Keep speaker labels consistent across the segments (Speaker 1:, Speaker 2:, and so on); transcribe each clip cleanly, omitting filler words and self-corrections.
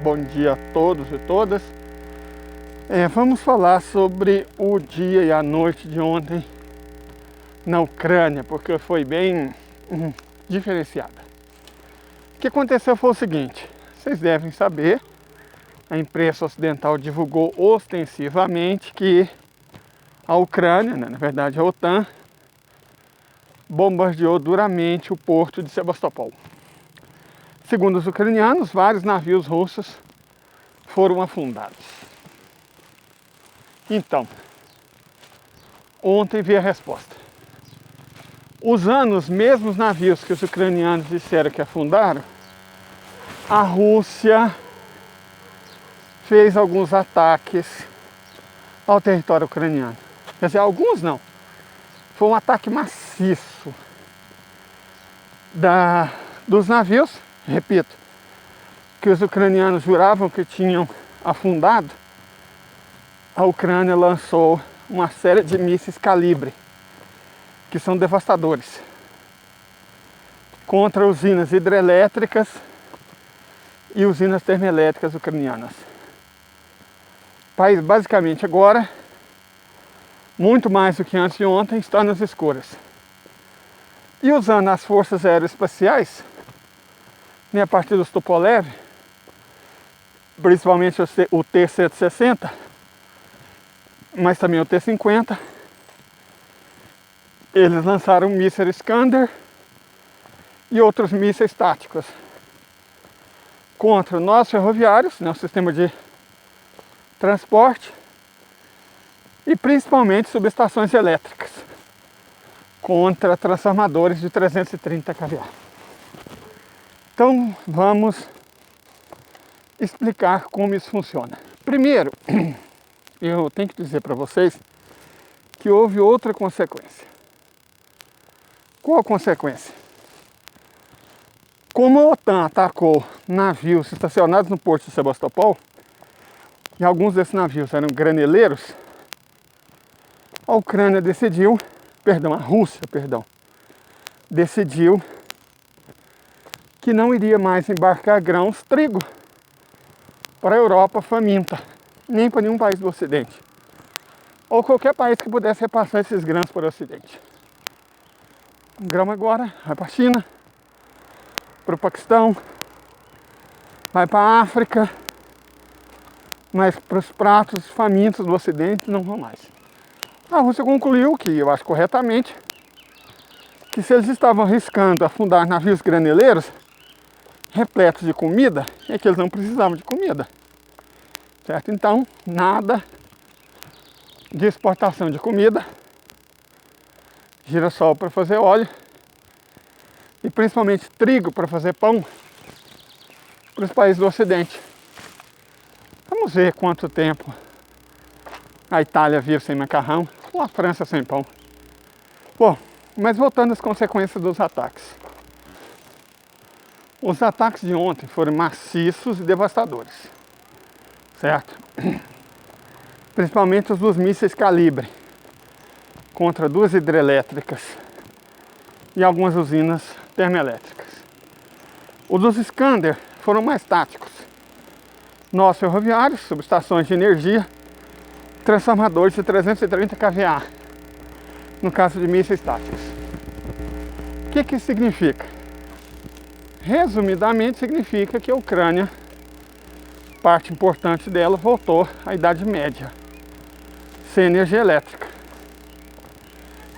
Speaker 1: Bom dia a todos e todas. Vamos falar sobre o dia e a noite de ontem na Ucrânia, porque foi bem diferenciada. O que aconteceu foi o seguinte: vocês devem saber, a imprensa ocidental divulgou ostensivamente que a Ucrânia, na verdade a OTAN, bombardeou duramente o porto de Sebastopol. Segundo os ucranianos, vários navios russos foram afundados. Então, ontem veio a resposta. Usando os mesmos navios que os ucranianos disseram que afundaram, a Rússia fez alguns ataques ao território ucraniano. Quer dizer, alguns não. Foi um ataque maciço dos navios, repito, que os ucranianos juravam que tinham afundado. A Ucrânia lançou uma série de mísseis calibre, que são devastadores, contra usinas hidrelétricas e usinas termoelétricas ucranianas. O país basicamente agora, muito mais do que antes de ontem, está nas escuras. E usando as forças aeroespaciais, a partir dos Tupolev, principalmente o T-160, mas também o T-50, eles lançaram o míssil Iskander e outros mísseis táticos contra nós ferroviários, o sistema de transporte, e principalmente subestações elétricas, contra transformadores de 330 kVA. Então vamos explicar como isso funciona. Primeiro, eu tenho que dizer para vocês que houve outra consequência. Qual a consequência? Como a OTAN atacou navios estacionados no porto de Sebastopol, e alguns desses navios eram graneleiros, a Rússia decidiu que não iria mais embarcar grãos, trigo, para a Europa faminta, nem para nenhum país do Ocidente, ou qualquer país que pudesse repassar esses grãos para o Ocidente. O grão agora vai para a China, para o Paquistão, vai para a África, mas para os pratos famintos do Ocidente não vão mais. A Rússia concluiu, que eu acho corretamente, que se eles estavam arriscando afundar navios graneleiros repletos de comida, é que eles não precisavam de comida, certo? Então, nada de exportação de comida, girassol para fazer óleo e principalmente trigo para fazer pão para os países do Ocidente. Vamos ver quanto tempo a Itália vive sem macarrão ou a França sem pão. Bom, mas voltando às consequências dos ataques. Os ataques de ontem foram maciços e devastadores, certo? Principalmente os dos mísseis calibre contra duas hidrelétricas e algumas usinas termoelétricas. Os dos Iskander foram mais táticos. Nós ferroviários, subestações de energia, transformadores de 330 kVA, no caso de mísseis táticos. O que isso significa? Resumidamente, significa que a Ucrânia, parte importante dela, voltou à Idade Média, sem energia elétrica.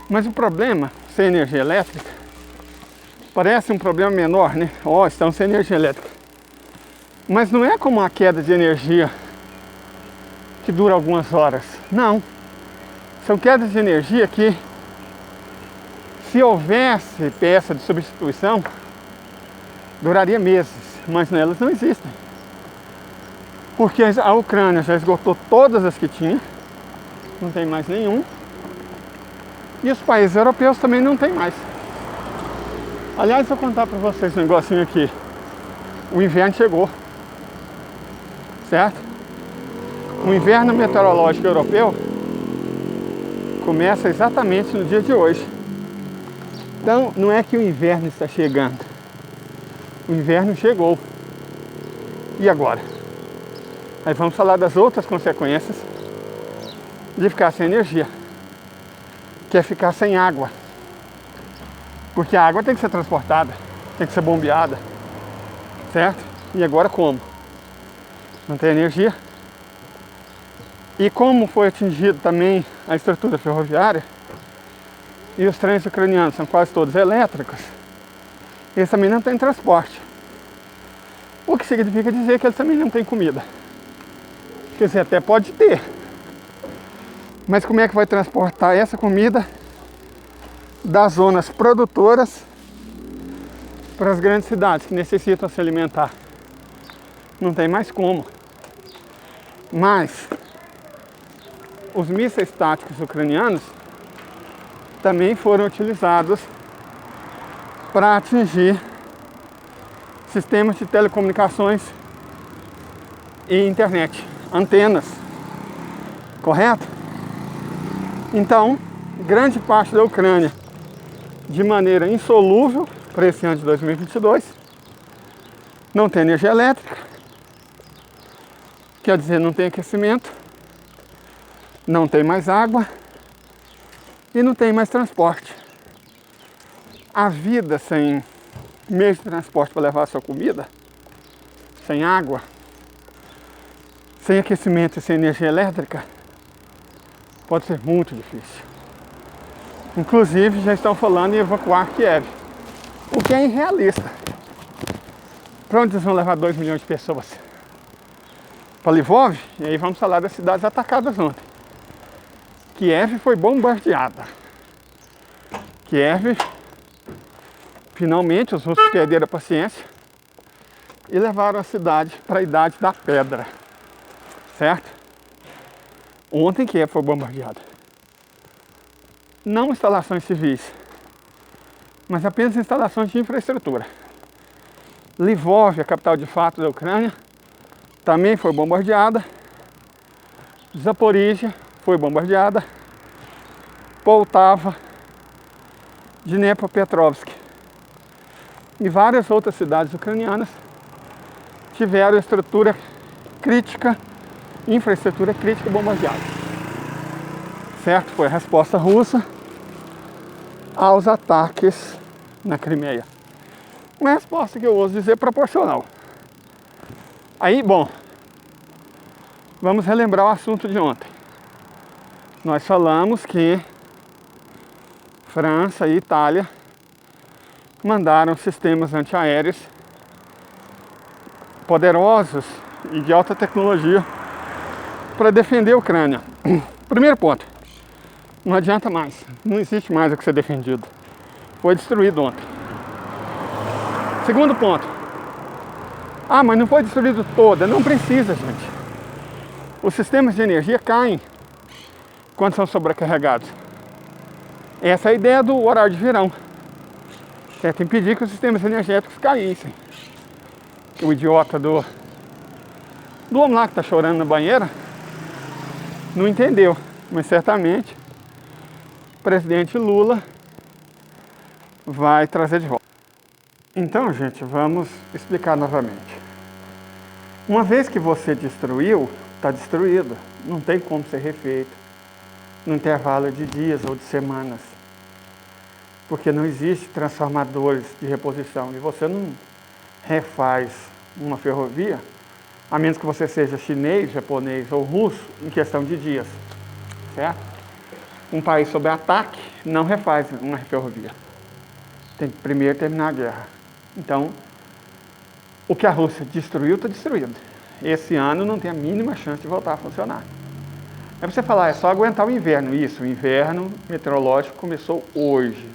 Speaker 1: Mas o problema, sem energia elétrica, parece um problema menor, né? Estamos sem energia elétrica. Mas não é como uma queda de energia que dura algumas horas. Não. São quedas de energia que, se houvesse peça de substituição, duraria meses, mas nelas não existem. Porque a Ucrânia já esgotou todas as que tinha, não tem mais nenhum. E os países europeus também não tem mais. Aliás, vou contar para vocês um negocinho aqui. O inverno chegou, certo? O inverno meteorológico europeu começa exatamente no dia de hoje. Então, não é que o inverno está chegando. O inverno chegou. E agora? Aí vamos falar das outras consequências de ficar sem energia, que é ficar sem água. Porque a água tem que ser transportada, tem que ser bombeada, certo? E agora como? Não tem energia. E como foi atingido também a estrutura ferroviária, e os trens ucranianos são quase todos elétricos, eles também não têm transporte. O que significa dizer que eles também não têm comida. Quer dizer, até pode ter. Mas como é que vai transportar essa comida das zonas produtoras para as grandes cidades que necessitam se alimentar? Não tem mais como. Mas os mísseis táticos ucranianos também foram utilizados para atingir sistemas de telecomunicações e internet, antenas, correto? Então, grande parte da Ucrânia, de maneira insolúvel para esse ano de 2022, não tem energia elétrica, quer dizer, não tem aquecimento, não tem mais água e não tem mais transporte. A vida sem meio de transporte para levar a sua comida, sem água, sem aquecimento e sem energia elétrica, pode ser muito difícil. Inclusive já estão falando em evacuar Kiev, o que é irrealista. Para onde eles vão levar 2 milhões de pessoas? Para Lvov? E aí vamos falar das cidades atacadas ontem. Kiev foi bombardeada. Kiev, finalmente os russos perderam a paciência e levaram a cidade para a idade da pedra, certo? Ontem Kiev foi bombardeada. Não instalações civis, mas apenas instalações de infraestrutura. Lvov, a capital de fato da Ucrânia, também foi bombardeada. Zaporíжья foi bombardeada. Poltava, Dnepropetrovsk e várias outras cidades ucranianas tiveram estrutura crítica, infraestrutura crítica bombardeada. Certo? Foi a resposta russa aos ataques na Crimeia. Uma resposta que eu ouso dizer proporcional. Aí, bom, vamos relembrar o assunto de ontem. Nós falamos que França e Itália mandaram sistemas antiaéreos poderosos e de alta tecnologia para defender a Ucrânia. Primeiro ponto, não adianta mais, não existe mais o que ser defendido. Foi destruído ontem. Segundo ponto, mas não foi destruído toda, não precisa, gente. Os sistemas de energia caem quando são sobrecarregados. Essa é a ideia do horário de verão. Certo? Impedir que os sistemas energéticos caíssem. O idiota do homem lá que está chorando na banheira não entendeu, mas certamente o presidente Lula vai trazer de volta. Então, gente, vamos explicar novamente. Uma vez que você destruiu, está destruído. Não tem como ser refeito no intervalo de dias ou de semanas. Porque não existe transformadores de reposição. E você não refaz uma ferrovia, a menos que você seja chinês, japonês ou russo, em questão de dias. Certo? Um país sob ataque não refaz uma ferrovia. Tem que primeiro terminar a guerra. Então, o que a Rússia destruiu, está destruído. Esse ano não tem a mínima chance de voltar a funcionar. É para você falar, é só aguentar o inverno. Isso, o inverno meteorológico começou hoje.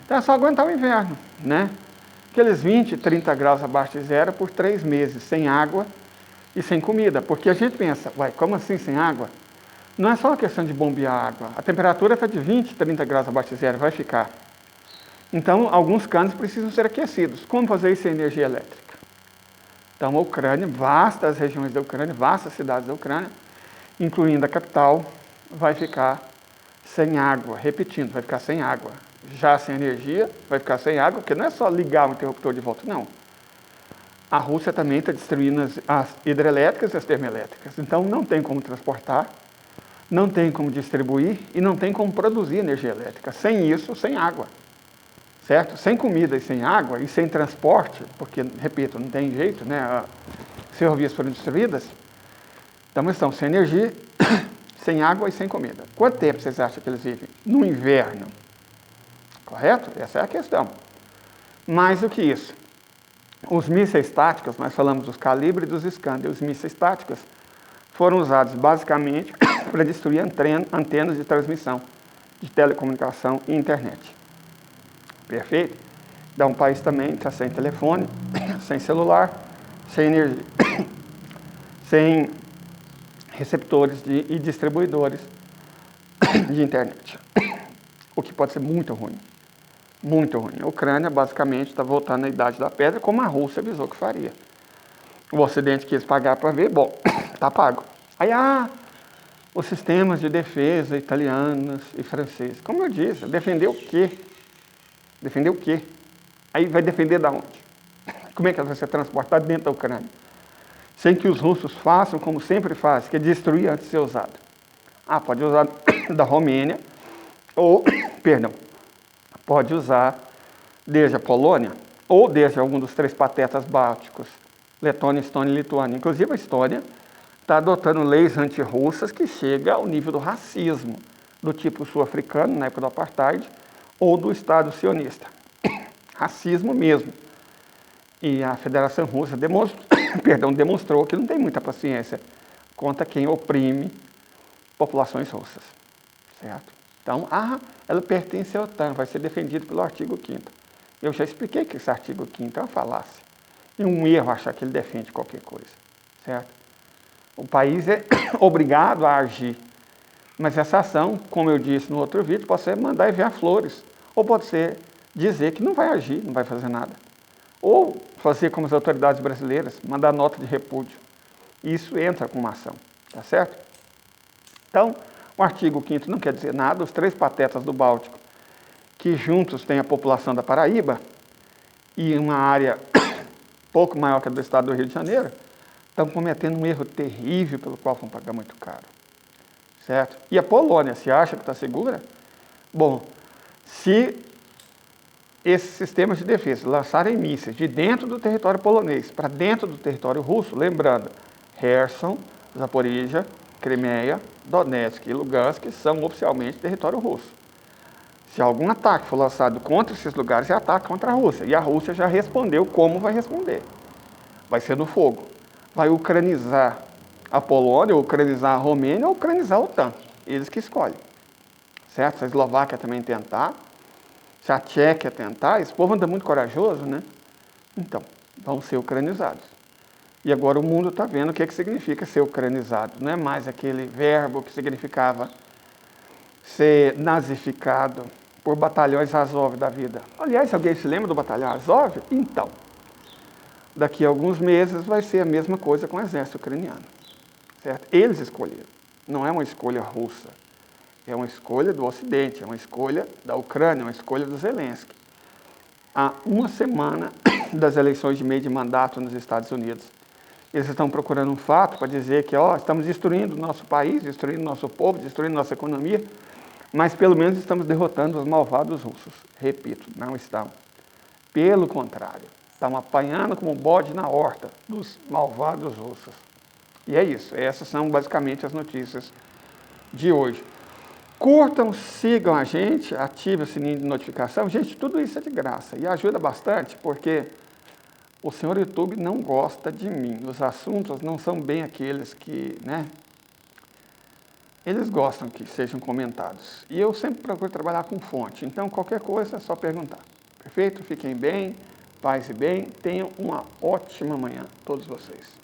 Speaker 1: Então é só aguentar o inverno, né? Aqueles 20, 30 graus abaixo de zero por 3 meses, sem água e sem comida. Porque a gente pensa, como assim sem água? Não é só uma questão de bombear água. A temperatura está de 20, 30 graus abaixo de zero, vai ficar. Então, alguns canos precisam ser aquecidos. Como fazer isso sem energia elétrica? Então, a Ucrânia, vastas regiões da Ucrânia, vastas cidades da Ucrânia, incluindo a capital, vai ficar sem água. Repetindo, vai ficar sem água. Já sem energia, vai ficar sem água, porque não é só ligar o interruptor de volta, não. a Rússia também está destruindo as hidrelétricas e as termoelétricas. Então não tem como transportar, não tem como distribuir e não tem como produzir energia elétrica. Sem isso, sem água. Certo? Sem comida e sem água e sem transporte, porque, repito, não tem jeito, né? As ferrovias foram destruídas. Então eles estão sem energia, sem água e sem comida. Quanto tempo vocês acham que eles vivem? No inverno. Correto? Essa é a questão. Mais do que isso, os mísseis táticos, nós falamos dos Calibre e dos Iskander, os mísseis táticos foram usados basicamente para destruir antenas de transmissão de telecomunicação e internet. Perfeito? Então um país também está sem telefone, sem celular, sem energia, sem receptores e distribuidores de internet. O que pode ser muito ruim. Muito ruim. A Ucrânia basicamente está voltando à idade da pedra, como a Rússia avisou que faria. O Ocidente quis pagar para ver, bom, está pago. Aí, os sistemas de defesa italianos e franceses. Como eu disse, defender o quê? Defender o quê? Aí vai defender da onde? Como é que ela vai ser transportada dentro da Ucrânia? Sem que os russos façam como sempre fazem, que é destruir antes de ser usado. Pode usar da Romênia, ou, perdão, pode usar desde a Polônia, ou desde algum dos 3 patetas bálticos, Letônia, Estônia e Lituânia. Inclusive a Estônia está adotando leis antirrussas que chegam ao nível do racismo, do tipo sul-africano, na época do apartheid, ou do Estado sionista. Racismo mesmo. E a Federação Russa demonstrou que não tem muita paciência contra quem oprime populações russas. Certo? Então, ela pertence à OTAN, vai ser defendido pelo artigo 5º. Eu já expliquei que esse artigo 5º é uma falácia. É um erro achar que ele defende qualquer coisa. Certo? O país é obrigado a agir. Mas essa ação, como eu disse no outro vídeo, pode ser mandar enviar flores. Ou pode ser dizer que não vai agir, não vai fazer nada. Ou fazer como as autoridades brasileiras, mandar nota de repúdio. Isso entra com uma ação. Tá certo? Então, o artigo 5º não quer dizer nada. Os 3 patetas do Báltico, que juntos têm a população da Paraíba e uma área pouco maior que a do estado do Rio de Janeiro, estão cometendo um erro terrível pelo qual vão pagar muito caro. Certo? E a Polônia, se acha que está segura? Bom, se esses sistemas de defesa lançarem mísseis de dentro do território polonês para dentro do território russo, lembrando, Kherson, Zaporizhia, Crimeia, Donetsk e Lugansk são oficialmente território russo. Se algum ataque for lançado contra esses lugares, é ataque contra a Rússia. E a Rússia já respondeu como vai responder. Vai ser no fogo. Vai ucranizar a Polônia, ucranizar a Romênia ou ucranizar a OTAN. Eles que escolhem. Certo? Se a Eslováquia também tentar, se a Tchequia tentar, esse povo anda muito corajoso, né? Então, vão ser ucranizados. E agora o mundo está vendo o que significa ser ucranizado. Não é mais aquele verbo que significava ser nazificado por batalhões Azov da vida. Aliás, se alguém se lembra do batalhão Azov? Então, daqui a alguns meses vai ser a mesma coisa com o exército ucraniano. Certo? Eles escolheram. Não é uma escolha russa. É uma escolha do Ocidente, é uma escolha da Ucrânia, é uma escolha do Zelensky. Há uma semana das eleições de meio de mandato nos Estados Unidos, eles estão procurando um fato para dizer que estamos destruindo o nosso país, destruindo o nosso povo, destruindo nossa economia, mas pelo menos estamos derrotando os malvados russos. Repito, não estão. Pelo contrário, estão apanhando como bode na horta dos malvados russos. E é isso, essas são basicamente as notícias de hoje. Curtam, sigam a gente, ativem o sininho de notificação. Gente, tudo isso é de graça e ajuda bastante, porque o senhor YouTube não gosta de mim. Os assuntos não são bem aqueles que, né? Eles gostam que sejam comentados. E eu sempre procuro trabalhar com fonte. Então, qualquer coisa é só perguntar. Perfeito? Fiquem bem, paz e bem. Tenham uma ótima manhã, todos vocês.